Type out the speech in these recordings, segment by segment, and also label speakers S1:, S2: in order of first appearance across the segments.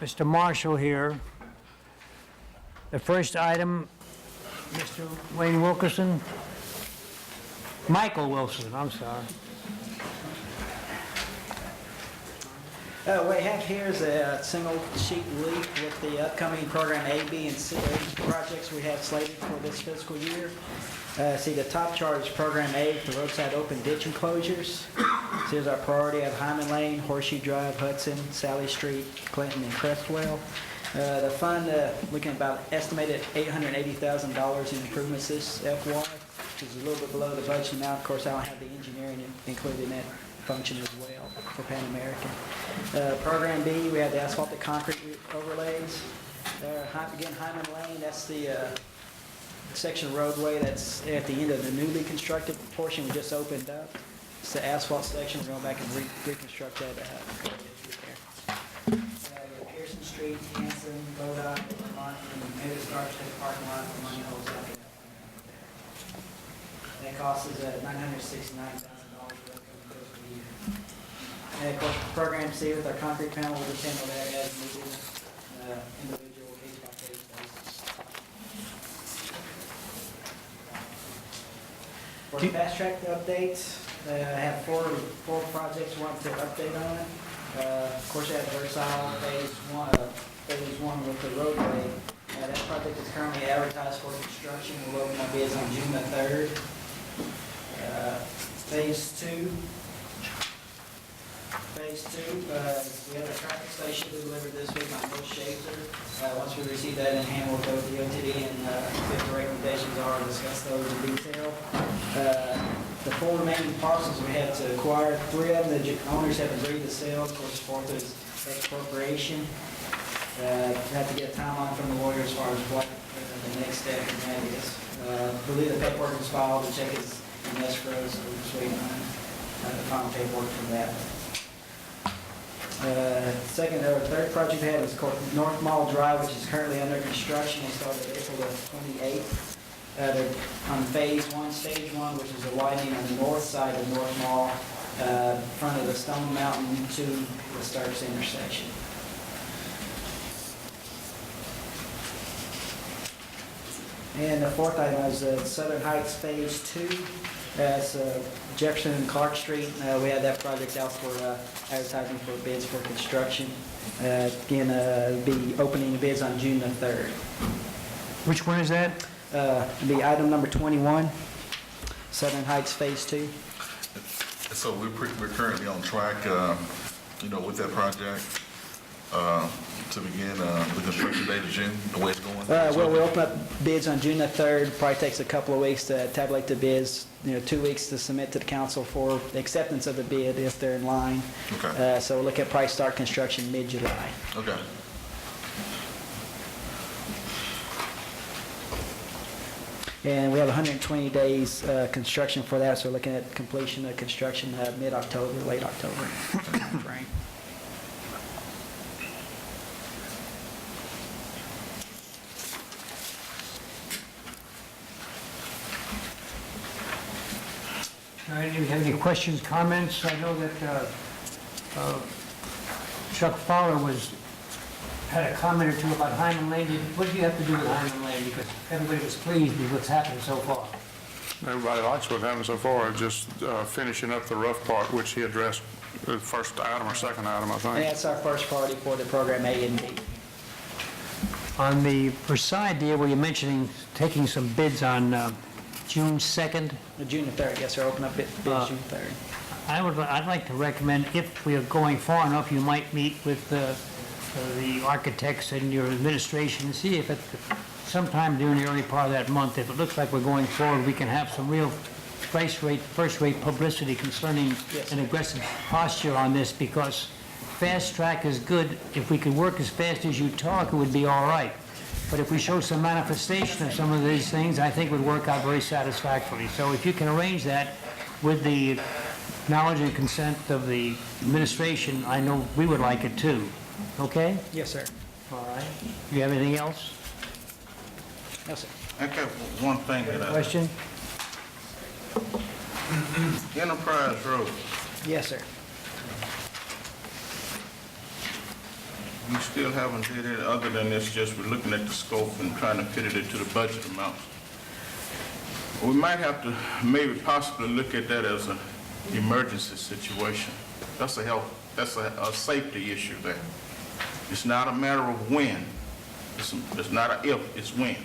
S1: Mr. Marshall here. The first item, Mr. Wayne Wilkerson. Michael Wilson, I'm sorry.
S2: What we have here is a single sheet leaf with the upcoming program A, B, and C projects we have slated for this fiscal year. See, the top chart is program A, the roadside open ditch enclosures. So here's our priority of Hyman Lane, Horseshoe Drive, Hudson, Sally Street, Clinton, and Crestwell. The fund, looking at about estimated $880,000 in improvements this FY, which is a little bit below the budget amount. Of course, I don't have the engineering included in that function as well for Pan American. Program B, we have the asphalted concrete overlays. Again, Hyman Lane, that's the section of roadway that's at the end of the newly constructed portion we just opened up. It's the asphalt section. We're going back and reconstruct that. Pearson Street, Hanson, Lodi, Vermont, and maybe start to the parking lot for money holes out there. That cost is $969,000 for the fiscal year. And of course, program C with our concrete panel, we'll just handle that as needed, individual case-by-case basis. For the fast track updates, I have four projects I want to update on. Of course, I have Versal phase one with the roadway. That project is currently advertised for construction. We'll open our bids on June the 3rd. Phase two, we have a traffic station delivered this week on Bush Shazer. Once we receive that in hand, we'll go to the OTD and if the recommendations are, discuss those in detail. The four remaining parcels we have to acquire, three of them the owners have agreed to sell. Of course, fourth is expropriation. We have to get a timeline from the lawyer as far as what the next step in that is. I believe the paperwork is filed, the check is in escrow, so we're just waiting on the final paperwork from that. Third project we have is called North Mall Drive, which is currently under construction. They started April the 28th. They're on phase one, stage one, which is a widening on the north side of North Mall, front of the Stone Mountain to the Starks intersection. And the fourth item is Southern Heights Phase 2. That's Jefferson and Clark Street. We had that project out for advertising for bids for construction. Again, be opening the bids on June the 3rd.
S1: Which one is that?
S2: Be item number 21, Southern Heights Phase 2.
S3: So we're currently on track, with that project to begin the construction date of June, the way it's going.
S2: We'll open up bids on June the 3rd. Probably takes a couple of weeks to tabulate the bids. 2 weeks to submit to the council for the acceptance of the bid if they're in line.
S3: Okay.
S2: So we'll look at probably start construction mid-July.
S3: Okay.
S2: And we have 120 days construction for that, so we're looking at completion of construction mid-October, late October. Right.
S1: All right, do you have any questions, comments? I know that Chuck Fowler had a comment or two about Hyman Lane. What do you have to do with Hyman Lane? Because everybody was pleased with what's happened so far.
S4: Everybody likes what's happened so far. Just finishing up the rough part, which he addressed the first item or second item, I
S2: And
S4: think.
S2: that's our first priority for the program A and B.
S1: On the Versailles deal, were you mentioning taking some bids on June 2nd?
S2: June the 3rd, yes, sir. Open up bids June 3rd.
S1: I'd like to recommend, if we are going far enough, you might meet with the architects and your administration and see if sometime during the early part of that month, if it looks like we're going forward, we can have some real first-rate publicity concerning an aggressive posture on this, because fast track is good. If we could work as fast as you talk, it would be all right. But if we show some manifestation of some of these things, I think it would work out very satisfactorily. So if you can arrange that with the knowledge and consent of the administration, I know we would like it too. Okay?
S2: Yes, sir.
S1: All right. Do you have anything else?
S2: No, sir.
S3: I got one thing that
S1: Question?
S3: Enterprise Road.
S2: Yes, sir.
S5: we still haven't did it, other than it's just we're looking at the scope and trying to fit it into the budget amounts. We might have to maybe possibly look at that as an emergency situation. That's a safety issue there. It's not a matter of when. It's not a if, it's when.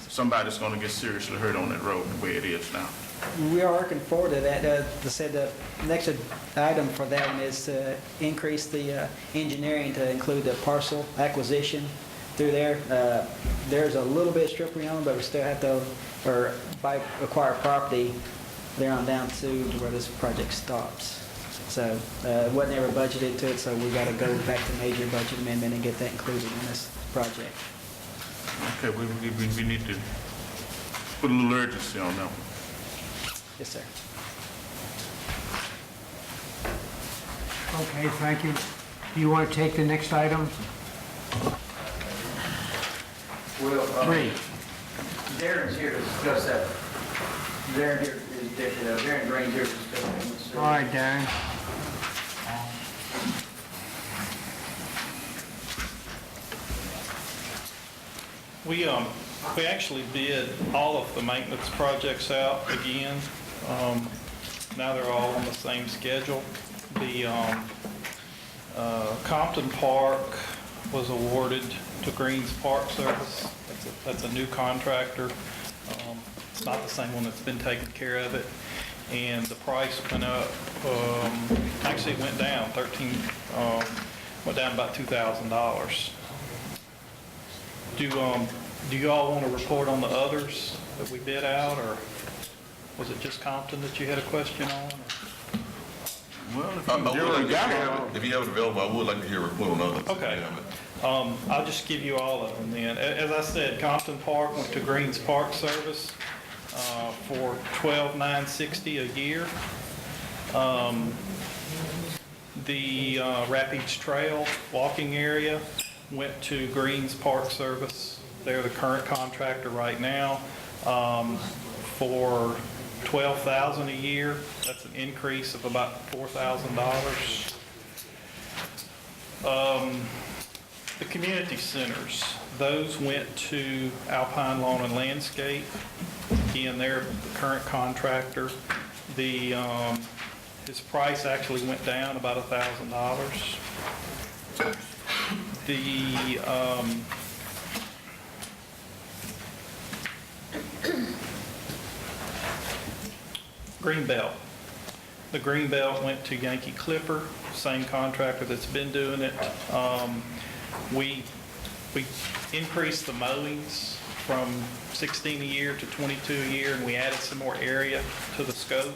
S5: Somebody's gonna get seriously hurt on that road the way it is now.
S2: We are working forward to that. I said the next item for that one is to increase the engineering to include the parcel acquisition through there. There's a little bit of strip we own, but we still have to, acquire property there on down to where this project stops. So it wasn't ever budgeted to it, so we got to go back to major budget amendment and get that included in this project.
S5: Okay, we need to put a little urgency on that one.
S2: Yes, sir.
S1: Okay, thank you. Do you want to take the next item?
S6: Well,
S1: Three.
S6: Darren's here to discuss that. Darren Green's here to discuss that.
S1: All right, Darren.
S7: We actually bid all of the maintenance projects out again. Now they're all on the same schedule. The Compton Park was awarded to Greens Park Service. That's a new contractor. It's not the same one that's been taking care of it. And the price went up, actually it went down went down about $2,000. Do you all want to report on the others that we bid out, or was it just Compton that you had a question on?
S5: Well, if
S3: I would like
S5: you
S3: to
S5: got
S3: hear, if you have it available, I would like to hear a report on others.
S7: Okay.
S3: Yeah,
S7: I'll just give you all of them then. As I said, Compton Park went to Greens Park Service for $12,960 a year. The Rapids Trail walking area went to Greens Park Service. They're the current contractor right now for $12,000 a year. That's an increase of about $4,000. The community centers, those went to Alpine Lawn and Landscape. Again, they're the current contractor. His price actually went down about $1,000. The Greenbelt. The Greenbelt went to Yankee Clipper, same contractor that's been doing it. We increased the mowings from 16 a year to 22 a year, and we added some more area to the scope.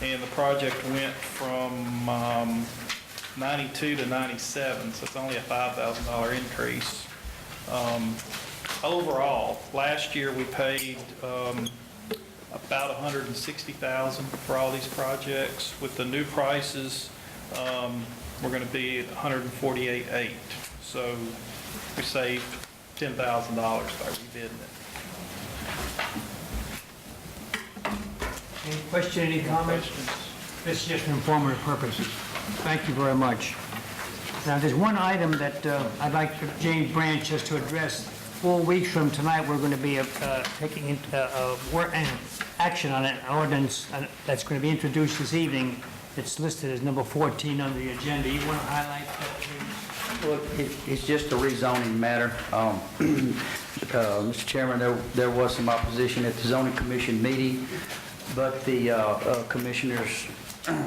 S7: And the project went from 92 to 97, so it's only a $5,000 increase. Overall, last year we paid about $160,000 for all these projects. With the new prices, we're going to be at $148,800. So we saved $10,000 by rebidding it.
S1: Any question, any comments? This is just for informative purposes. Thank you very much. Now, there's one item that I'd like James Branch just to address. 4 weeks from tonight, we're going to be taking action on an ordinance that's going to be introduced this evening. It's listed as number 14 on the agenda. You want to highlight that, please?
S6: Well, it's just a rezoning matter. Mr. Chairman, there was some opposition at the zoning commission meeting, but the commissioners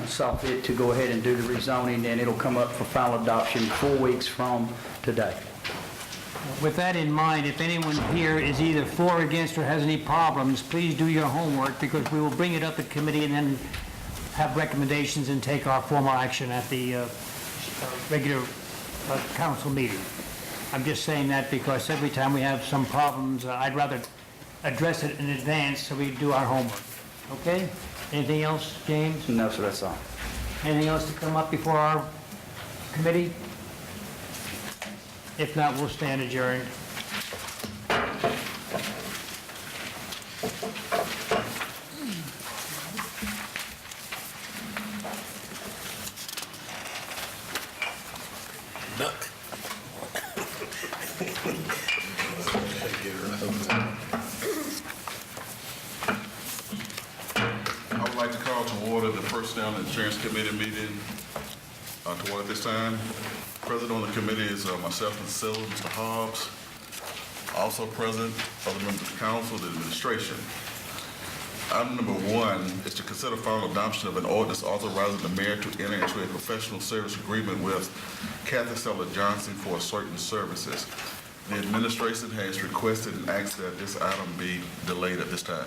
S6: saw fit to go ahead and do the rezoning, and it'll come up for final adoption 4 weeks from today.
S1: With that in mind, if anyone here is either for or against or has any problems, please do your homework, because we will bring it up at committee and then have recommendations and take our formal action at the regular council meeting. I'm just saying that because every time we have some problems, I'd rather address it in advance so we do our homework. Okay? Anything else, James?
S6: No, sir, that's all.
S1: Anything else to come up before our committee? If not, we'll stand adjourned.
S8: Duck.
S3: I would like to call to order the Personnel and Insurance Committee meeting to order this time. Present on the committee is myself and Sylvia, Mr. Hobbs. Also present are the members of the council, the administration. Item number 1 is to consider final adoption of an ordinance authorizing the mayor to enter into a professional service agreement with Kathy Seller Johnson for certain services. The administration has requested and asked that this item be delayed at this time.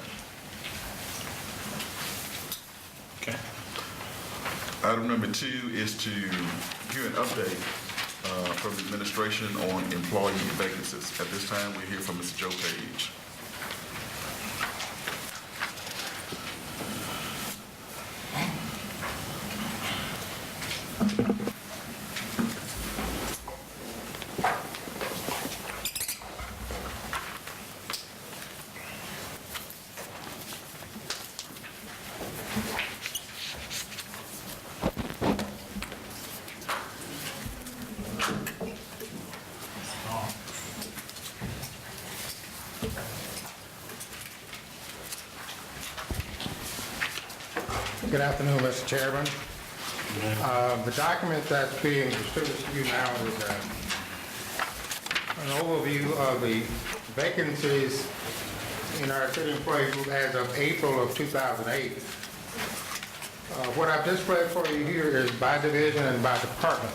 S5: Okay.
S3: Item number 2 is to hear an update from the administration on employee vacancies. At this time, we hear from Mr. Joe Page.
S8: Good afternoon, Mr. Chairman. The document that's being distributed to you now is an overview of the vacancies in our city employee group as of April of 2008. What I've displayed for you here is by division and by department.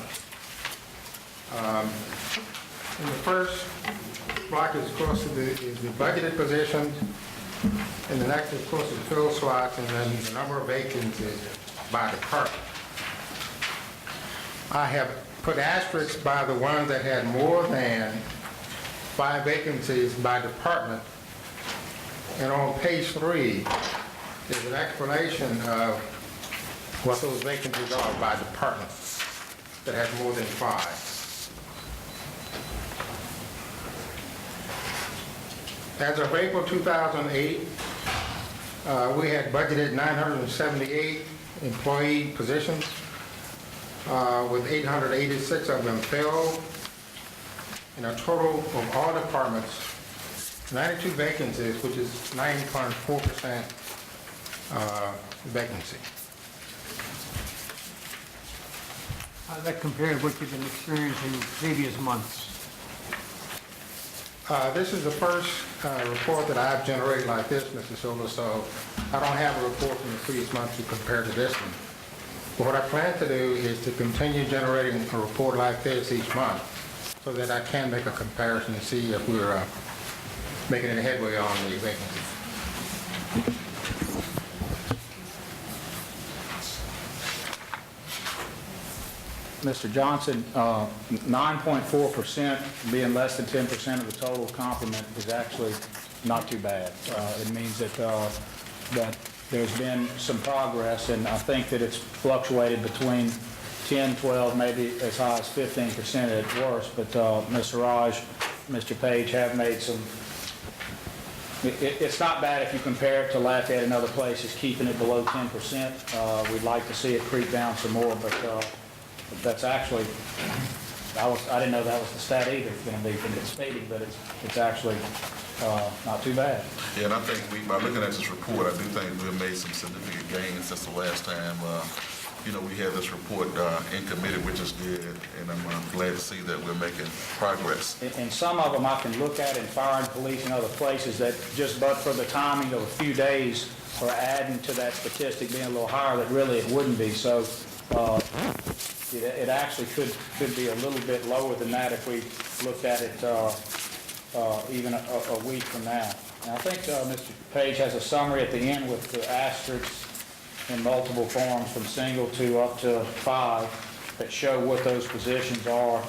S8: In the first block is, of course, is the budgeted positions. And the next, of course, is fill slots, and then the number of vacancies by department. I have put asterisks by the ones that had more than 5 vacancies by department. And on page 3 is an explanation of what those vacancies are by department that has more than 5. As of April 2008, we had budgeted 978 employee positions, with 886 of them filled. In a total of all departments, 92 vacancies, which is 9.4% vacancy.
S1: How does that compare to what you've been experiencing in previous months?
S8: This is the first report that I've generated like this, Mr. Silva, so I don't have a report from the previous month to compare to this one. But what I plan to do is to continue generating a report like this each month so that I can make a comparison and see if we're making any headway on the vacancies.
S6: Mr. Johnson, 9.4% being less than 10% of the total complement is actually not too bad. It means that there's been some progress, and I think that it's fluctuated between 10, 12, maybe as high as 15% at worst. But Ms. Raj, Mr. Page have made some. It's not bad if you compare it to Lafayette and other places, keeping it below 10%. We'd like to see it creep down some more, but that's actually, I didn't know that was the stat either. It's going to be from the speeding, but it's actually not too bad.
S3: Yeah, and I think by looking at this report, I do think we've made some significant gains since the last time, we had this report in committee, which is good, and I'm glad to see that we're making progress.
S6: And some of them I can look at in fire and police and other places that just but for the timing of a few days are adding to that statistic being a little higher that really it wouldn't be. So it actually could be a little bit lower than that if we looked at it even a week from now. And I think Mr. Page has a summary at the end with the asterisks in multiple forms from single to up to 5 that show what those positions are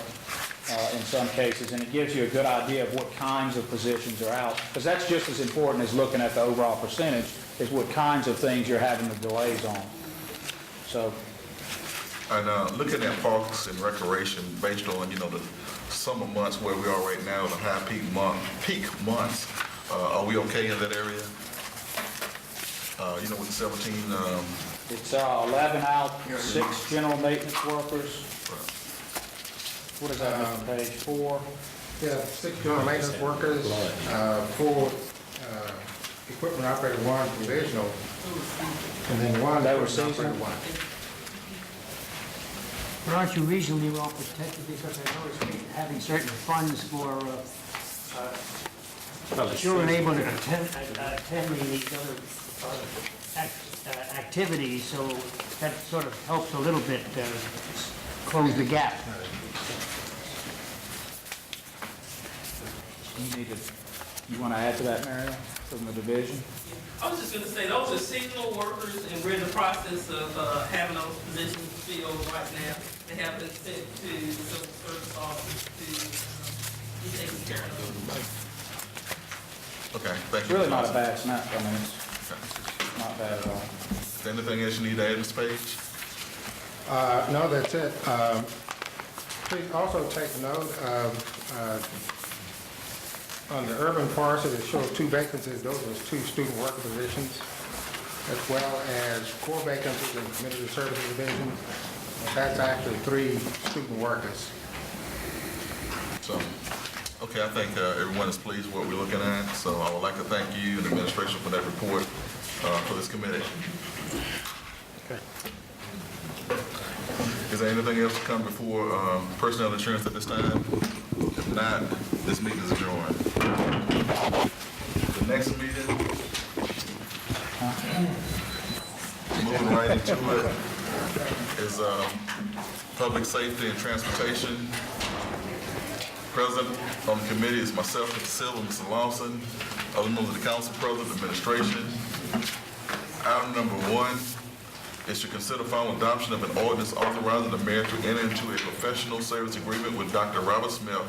S6: in some cases, and it gives you a good idea of what kinds of positions are out, because that's just as important as looking at the overall percentage, is what kinds of things you're having the delays on. So.
S3: And looking at parks and recreation based on, the summer months where we are right now, the high peak months, are we okay in that area? With 17...
S6: It's 11 out, 6 general maintenance workers. What is that, Mr. Page? 4?
S8: We have 6 general maintenance workers, 4 equipment operator, 1 provisional, and then 1 equipment operator, 1.
S1: But aren't you reasonably well protected because I noticed you're having certain funds for children able to attending these other activities, so that sort of helps a little bit close the gap.
S6: You want to add to that, Mary, from the division?
S9: I was just gonna say, those are seasonal workers, and we're in the process of having those positions filled right now. They have been sent to the civil service office to be taken care of.
S3: Okay, thank
S6: It's
S3: you.
S6: really
S3: Mr.
S6: not a
S3: Johnson.
S6: bad snap, I mean, it's not bad at all.
S3: Is there anything else you need to add, Mr. Page?
S8: No, that's it. Please also take note of, on the urban parcel, it shows 2 vacancies. Those are 2 student worker positions, as well as 4 vacancies in the community services division. That's actually 3 student workers.
S3: So, okay, I think everyone is pleased with what we're looking at, so I would like to thank you and the administration for that report for this committee. Is there anything else to come before personnel insurance at this time? If not, this meeting is adjourned. The next meeting, moving right into it, is public safety and transportation. Present on the committee is myself, Mr. Silver, Mr. Lawson, other members of the council, president, administration. Item number 1 is to consider final adoption of an ordinance authorizing the mayor to enter into a professional service agreement with Dr. Robert Smith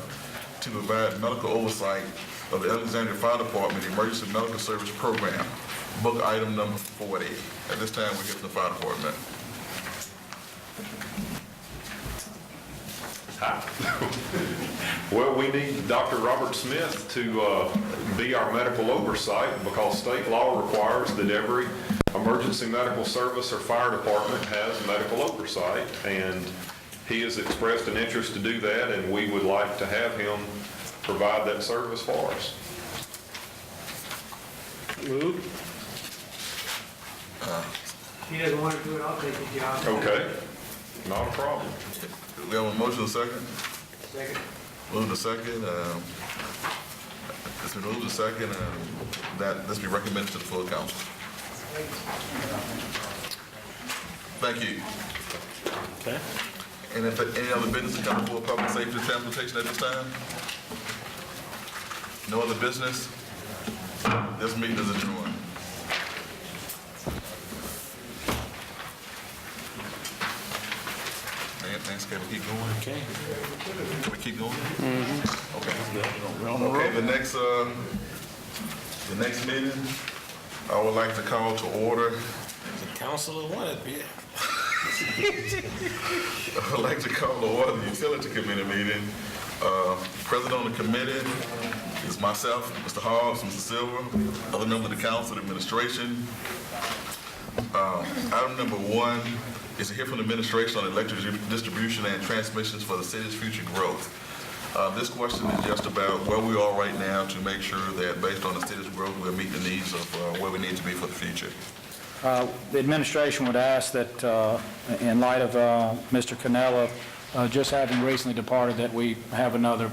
S3: to provide medical oversight of the Alexandria Fire Department Emergency Medical Service Program, book item number 40. At this time, we get to the fire department.
S10: Well, we need Dr. Robert Smith to be our medical oversight because state law requires that every emergency medical service or fire department has medical oversight, and he has expressed an interest to do that, and we would like to have him provide that service for us.
S1: If he doesn't want to do it, I'll take the job.
S10: Okay, not a problem.
S3: We have a motion, and a second.
S1: Second.
S3: Move to second. It's been moved to second, that this be recommended to the full council. Thank you.
S4: Okay.
S3: And if any other business to come before public safety and transportation at this time? No other business? This meeting is adjourned. Thanks, can we keep going?
S4: Okay.
S3: Can we keep going? Okay. Okay, the next meeting, I would like to call to order.
S11: The council wanted me.
S3: I would like to call to order the utility committee meeting. Present on the committee is myself, Mr. Hobbs, Mr. Silver, other members of the council, the administration. Item number 1 is to hear from the administration on electric distribution and transmissions for the city's future growth. This question is just about where we are right now to make sure that based on the city's growth, we'll meet the needs of where we need to be for the future.
S6: The administration would ask that, in light of Mr. Cannella just having recently departed, that we have another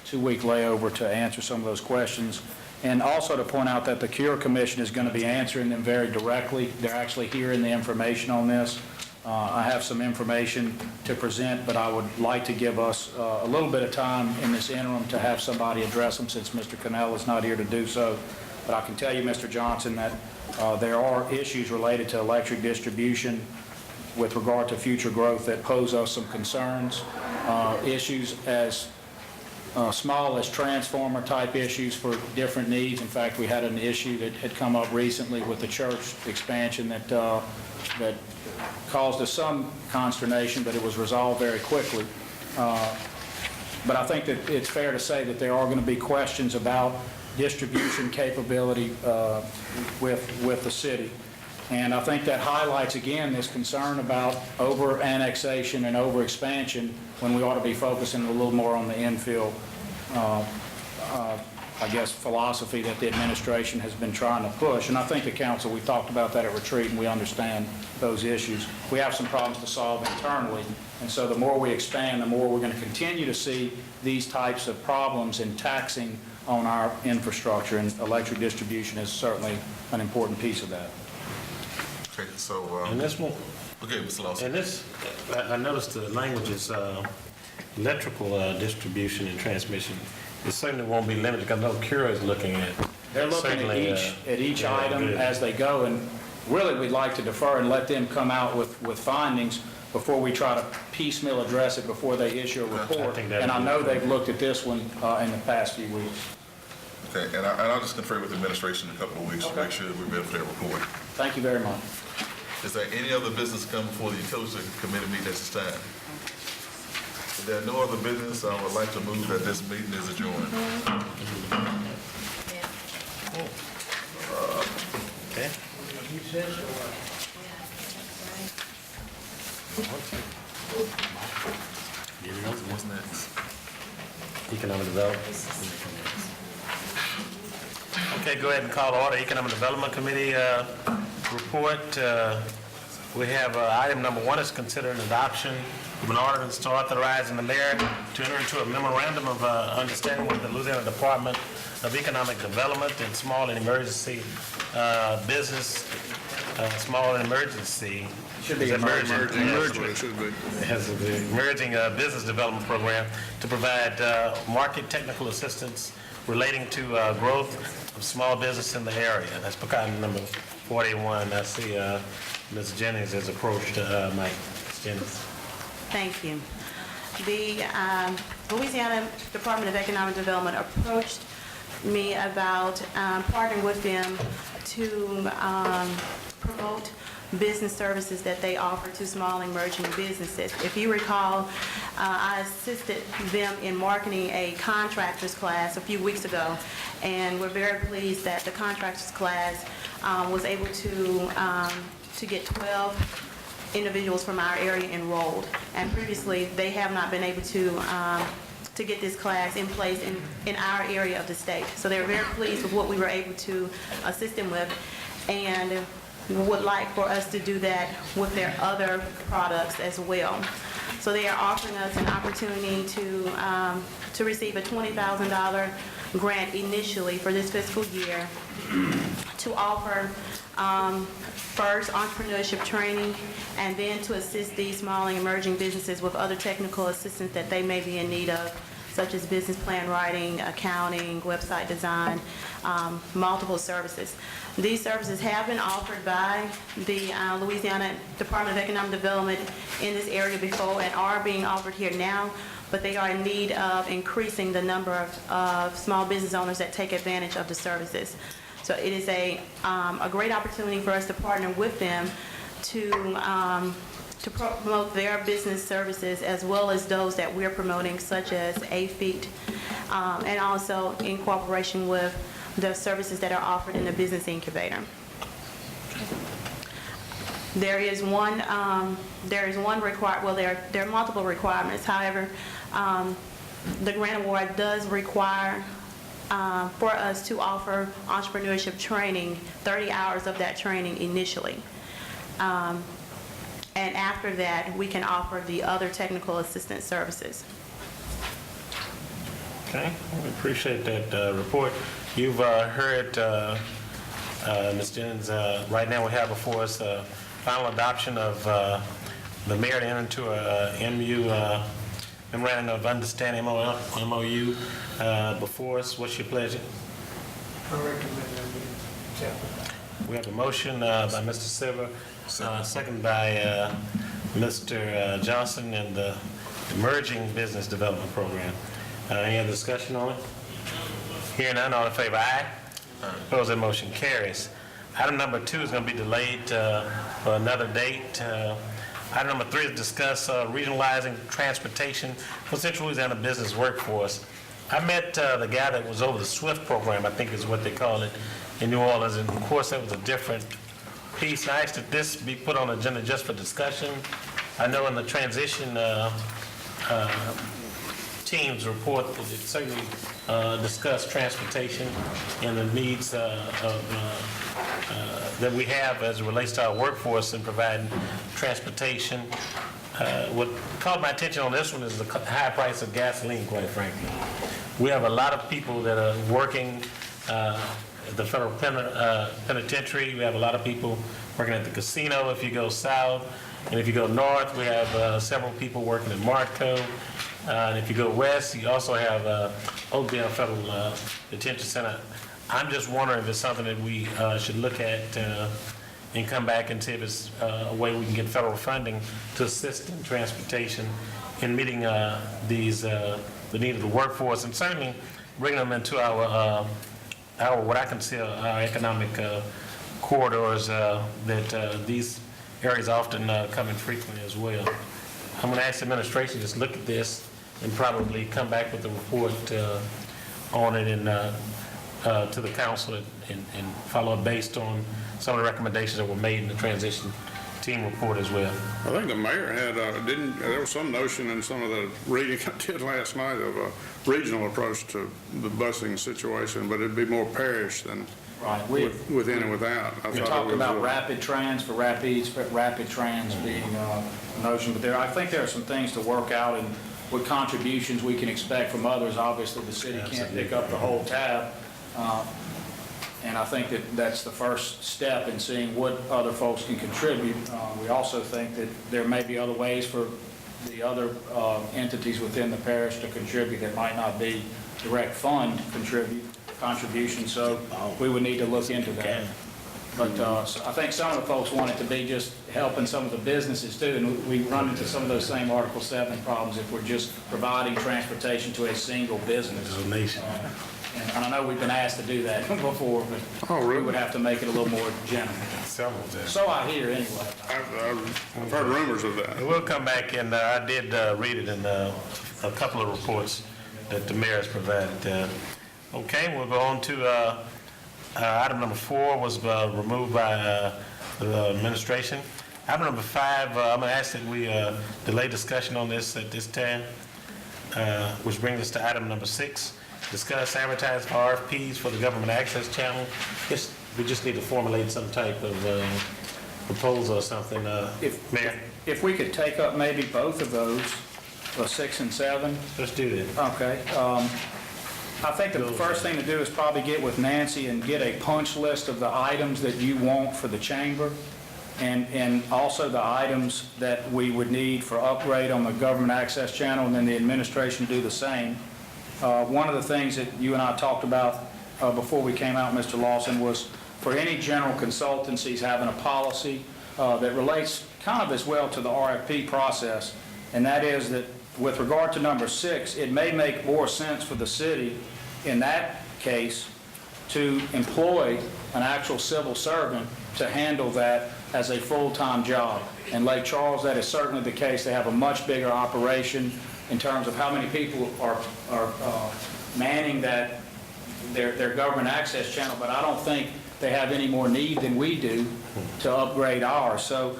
S6: 2-week layover to answer some of those questions. And also to point out that the Cure Commission is going to be answering them very directly. They're actually hearing the information on this. I have some information to present, but I would like to give us a little bit of time in this interim to have somebody address them since Mr. Cannella is not here to do so. But I can tell you, Mr. Johnson, that there are issues related to electric distribution with regard to future growth that pose us some concerns. Issues as small as transformer type issues for different needs. In fact, we had an issue that had come up recently with the church expansion that caused us some consternation, but it was resolved very quickly. But I think that it's fair to say that there are going to be questions about distribution capability with the city. And I think that highlights, again, this concern about over-annexation and over-expansion when we ought to be focusing a little more on the infill I guess, philosophy that the administration has been trying to push. And I think the council, we talked about that at retreat, and we understand those issues. We have some problems to solve internally, and so the more we expand, the more we're going to continue to see these types of problems in taxing on our infrastructure, and electric distribution is certainly an important piece of that.
S3: Okay, so,
S11: And this one,
S3: okay, Mr. Lawson.
S11: and this, I noticed the language is electrical distribution and transmission. It certainly won't be limited, because I know Cura is looking at.
S6: They're looking
S11: certainly,
S6: at each
S11: yeah,
S6: item
S11: good.
S6: as they go, and really, we'd like to defer and let them come out with findings before we try to piecemeal address it before they issue a report.
S11: think that'd
S6: And I
S11: be-
S6: know they've looked at this one in the past few weeks.
S3: Okay, and I'll just confer with the administration in a couple of weeks to make sure that we're ready for that report.
S6: Thank you very much.
S3: Is there any other business to come before the utility committee meeting at this time? If there are no other business, I would like to move that this meeting is adjourned.
S11: Okay.
S3: What's next?
S11: Economic development. Okay, go ahead and call to order Economic Development Committee report. We have item number 1 is consider an adoption of an ordinance to authorizing the mayor to enter into a memorandum of understanding with the Louisiana Department of Economic Development and Small and Emergency Business, Small and Emergency.
S6: Should be
S11: Is it
S6: emerging.
S11: Yes.
S4: It should be.
S11: Has the emerging business development program to provide market technical assistance relating to growth of small business in the area. That's item number 41. I see Ms. Jennings has approached Mike. Ms. Jennings.
S12: Thank you. The Louisiana Department of Economic Development approached me about partnering with them to promote business services that they offer to small emerging businesses. If you recall, I assisted them in marketing a contractors class a few weeks ago, and we're very pleased that the contractors class was able to get 12 individuals from our area enrolled. And previously, they have not been able to get this class in place in our area of the state. So they're very pleased with what we were able to assist them with, and would like for us to do that with their other products as well. So they are offering us an opportunity to receive a $20,000 grant initially for this fiscal year to offer first entrepreneurship training, and then to assist these small and emerging businesses with other technical assistance that they may be in need of, such as business plan writing, accounting, website design, multiple services. These services have been offered by the Louisiana Department of Economic Development in this area before and are being offered here now, but they are in need of increasing the number of small business owners that take advantage of the services. So it is a great opportunity for us to partner with them to promote their business services as well as those that we're promoting, such as AFEET, and also in cooperation with the services that are offered in the business incubator. There are multiple requirements. However, the grant award does require for us to offer entrepreneurship training, 30 hours of that training initially. And after that, we can offer the other technical assistance services.
S11: Okay, we appreciate that report. You've heard Ms. Jennings. Right now we have before us final adoption of the mayor to enter into a MU, Memorandum of Understanding, MOU, before us. What's your pleasure?
S1: I recommend that we accept it.
S11: We have a motion by Mr. Silver, second by Mr. Johnson and the Emerging Business Development Program. Any other discussion on it? Hearing none, all in favor, aye. Opposed, that motion carries. Item number 2 is going to be delayed for another date. Item number 3 is discuss regionalizing transportation for Central Louisiana business workforce. I met the guy that was over the SWIFT program, I think is what they call it, in New Orleans, and of course that was a different piece. And I asked that this be put on the agenda just for discussion. I know in the transition team's report, it certainly discussed transportation and the needs that we have as it relates to our workforce in providing transportation. What caught my attention on this one is the high price of gasoline, quite frankly. We have a lot of people that are working at the federal penitentiary. We have a lot of people working at the casino if you go south. And if you go north, we have several people working at Marco. And if you go west, you also have Oakdale Federal Detention Center. I'm just wondering if it's something that we should look at and come back and see if it's a way we can get federal funding to assist in transportation in meeting the need of the workforce, and certainly bring them into our what I consider our economic corridors that these areas often come in frequently as well. I'm going to ask the administration to just look at this and probably come back with a report on it and to the council and follow up based on some of the recommendations that were made in the transition team report as well.
S4: I think the mayor had, there was some notion in some of the reading I did last night of a regional approach to the busing situation, but it'd be more parish than
S13: Right.
S4: within and without.
S13: We talked about rapid trans for Rapids, but rapid trans being a notion, but I think there are some things to work out, and what contributions we can expect from others. Obviously, the city can't pick up the whole tab, and I think that's the first step in seeing what other folks can contribute. We also think that there may be other ways for the other entities within the parish to contribute that might not be direct fund contribution, so we would need to look into that. But so I think some of the folks want it to be just helping some of the businesses too, and we run into some of those same Article 7 problems if we're just providing transportation to a single business.
S11: Donation.
S13: And I know we've been asked to do that before, but we would have to make it a little more general. So I hear anyway.
S4: I've heard rumors of that.
S11: We'll come back, and I did read it in a couple of reports that the mayor has provided. Okay, we'll go on to item number 4 was removed by the administration. Item number 5, I'm going to ask that we delay discussion on this at this time, which brings us to item number 6. Discuss advertise for RFPs for the government access channel. We just need to formulate some type of proposal or something. Mayor?
S13: If we could take up maybe both of those, 6 and 7.
S11: Let's do that.
S13: Okay. I think the first thing to do is probably get with Nancy and get a punch list of the items that you want for the chamber, and also the items that we would need for upgrade on the government access channel, and then the administration do the same. One of the things that you and I talked about before we came out, Mr. Lawson, was for any general consultancies having a policy that relates kind of as well to the RFP process, and that is that with regard to number 6, it may make more sense for the city in that case to employ an actual civil servant to handle that as a full-time job. In Lake Charles, that is certainly the case. They have a much bigger operation in terms of how many people are manning their government access channel, but I don't think they have any more need than we do to upgrade ours. So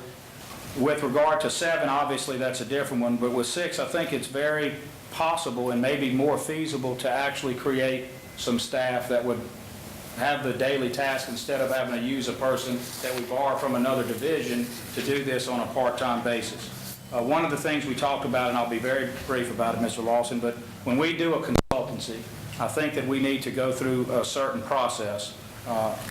S13: with regard to 7, obviously that's a different one, but with 6, I think it's very possible and maybe more feasible to actually create some staff that would have the daily task instead of having to use a person that we borrow from another division to do this on a part-time basis. One of the things we talked about, and I'll be very brief about it, Mr. Lawson, but when we do a consultancy, I think that we need to go through a certain process.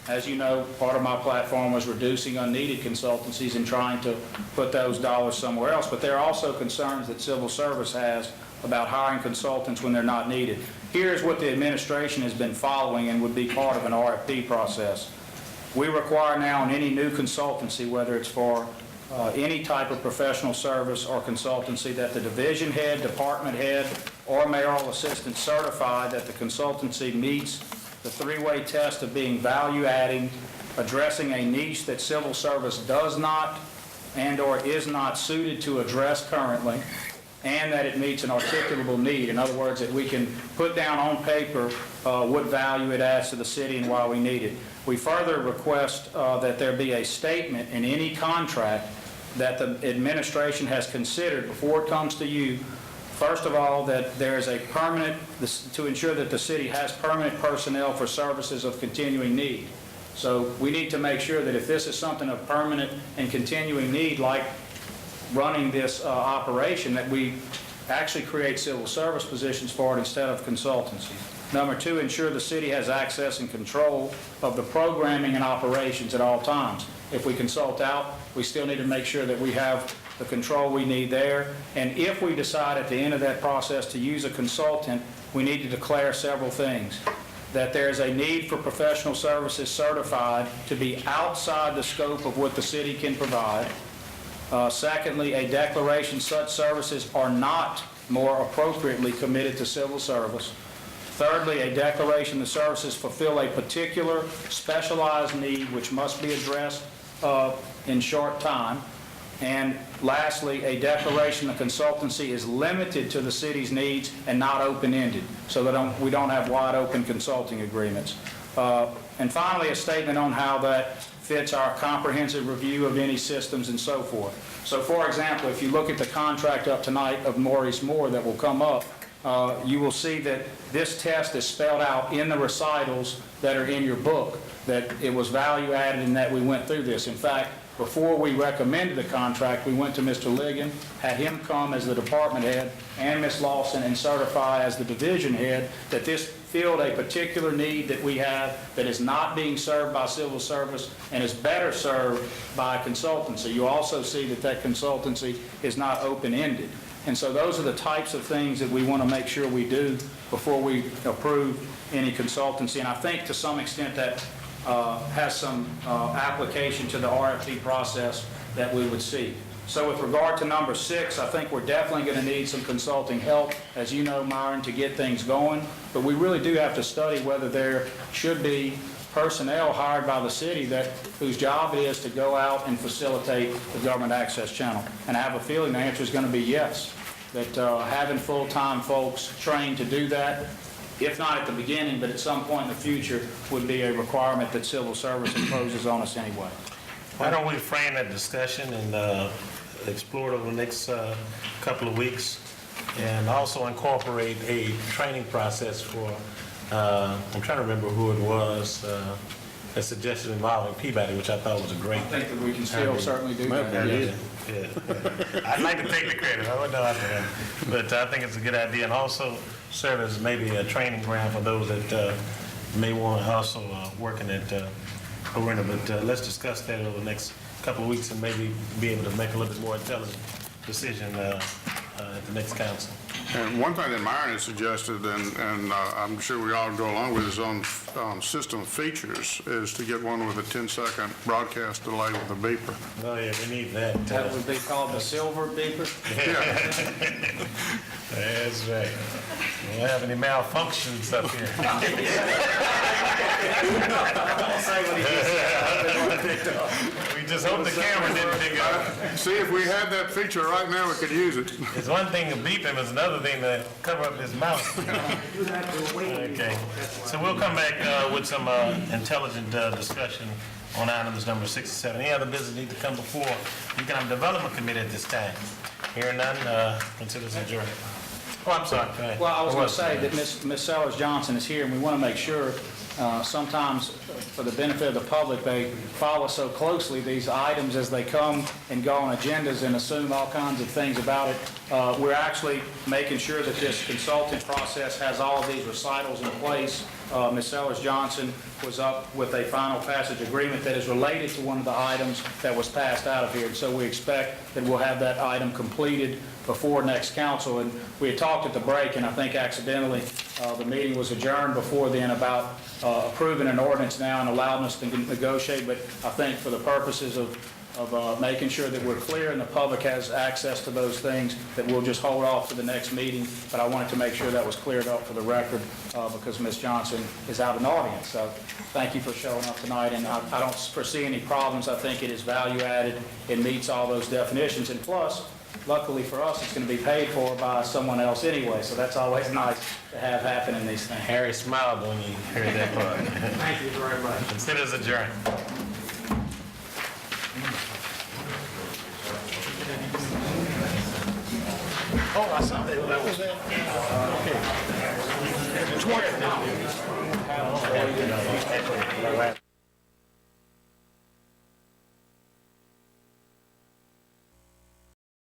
S13: As you know, part of my platform was reducing unneeded consultancies and trying to put those dollars somewhere else, but there are also concerns that civil service has about hiring consultants when they're not needed. Here's what the administration has been following and would be part of an RFP process. We require now in any new consultancy, whether it's for any type of professional service or consultancy, that the division head, department head, or mayoral assistant certify that the consultancy meets the 3-way test of being value-adding, addressing a niche that civil service does not and or is not suited to address currently, and that it meets an articulable need. In other words, that we can put down on paper what value it adds to the city and why we need it. We further request that there be a statement in any contract that the administration has considered before it comes to you First of all, that there's a permanent, to ensure that the city has permanent personnel for services of continuing need. So we need to make sure that if this is something of permanent and continuing need, like running this operation, that we actually create civil service positions for it instead of consultancy. Number two, ensure the city has access and control of the programming and operations at all times. If we consult out, we still need to make sure that we have the control we need there. And if we decide at the end of that process to use a consultant, we need to declare several things. That there's a need for professional services certified to be outside the scope of what the city can provide. Secondly, a declaration such services are not more appropriately committed to civil service. Thirdly, a declaration the services fulfill a particular specialized need which must be addressed in short time. And lastly, a declaration the consultancy is limited to the city's needs and not open-ended, so that we don't have wide-open consulting agreements. And finally, a statement on how that fits our comprehensive review of any systems and so forth. So, for example, if you look at the contract up tonight of Maurice Moore that will come up, you will see that this test is spelled out in the recitals that are in your book, that it was value-added and that we went through this. In fact, before we recommended the contract, we went to Mr. Ligon, had him come as the department head, and Ms. Lawson, and certify as the division head that this filled a particular need that we have that is not being served by civil service and is better served by consultancy. You also see that that consultancy is not open-ended. And so those are the types of things that we want to make sure we do before we approve any consultancy. And I think to some extent that has some application to the RFP process that we would see. So with regard to number 6, I think we're definitely going to need some consulting help, as you know, Myron, to get things going. But we really do have to study whether there should be personnel hired by the city whose job it is to go out and facilitate the government access channel. And I have a feeling the answer is going to be yes, that having full-time folks trained to do that, if not at the beginning, but at some point in the future, would be a requirement that civil service imposes on us anyway.
S11: Why don't we frame that discussion and explore it over the next couple of weeks, and also incorporate a training process for, I'm trying to remember who it was, a suggestion involving Peabody, which I thought was a great.
S13: I think that we can still certainly do that.
S11: Yeah. I'd like to take the credit, I would know after that. But I think it's a good idea, and also serve as maybe a training ground for those that may want to also work in that arena. But let's discuss that over the next couple of weeks and maybe be able to make a little bit more intelligent decision at the next council.
S4: And one thing that Myron has suggested, and I'm sure we all go along with, is on system features, is to get one with a 10-second broadcast delay with a beeper.
S11: Oh, yeah, we need that.
S13: That would be called the silver beeper.
S11: That's right. We don't have any malfunctions up here. We just hope the camera didn't pick up.
S4: See, if we had that feature right now, we could use it.
S11: It's one thing to beep him, it's another thing to cover up his mouth. Okay, so we'll come back with some intelligent discussion on items number 6 and 7. Any other business need to come before the Economic Development Committee at this time? Hearing none, consider this adjourned. Oh, I'm sorry. Go ahead.
S13: Well, I was going to say that Ms. Sellers Johnson is here, and we want to make sure, sometimes for the benefit of the public, they follow so closely these items as they come and go on agendas and assume all kinds of things about it. We're actually making sure that this consultant process has all of these recitals in place. Ms. Sellers Johnson was up with a final passage agreement that is related to one of the items that was passed out of here. And so we expect that we'll have that item completed before next council. And we had talked at the break, and I think accidentally the meeting was adjourned before then about approving an ordinance now and allowing us to negotiate. But I think for the purposes of making sure that we're clear and the public has access to those things, that we'll just hold off to the next meeting. But I wanted to make sure that was cleared up for the record because Ms. Johnson is out in the audience. So thank you for showing up tonight. And I don't foresee any problems. I think it is value added. It meets all those definitions. And plus, luckily for us, it's going to be paid for by someone else anyway. So that's always nice to have happen in these things.
S11: Harry smiled when he heard that part.
S13: Thank you very much.
S11: Consider this adjourned. Oh, I saw that was at, okay. 20.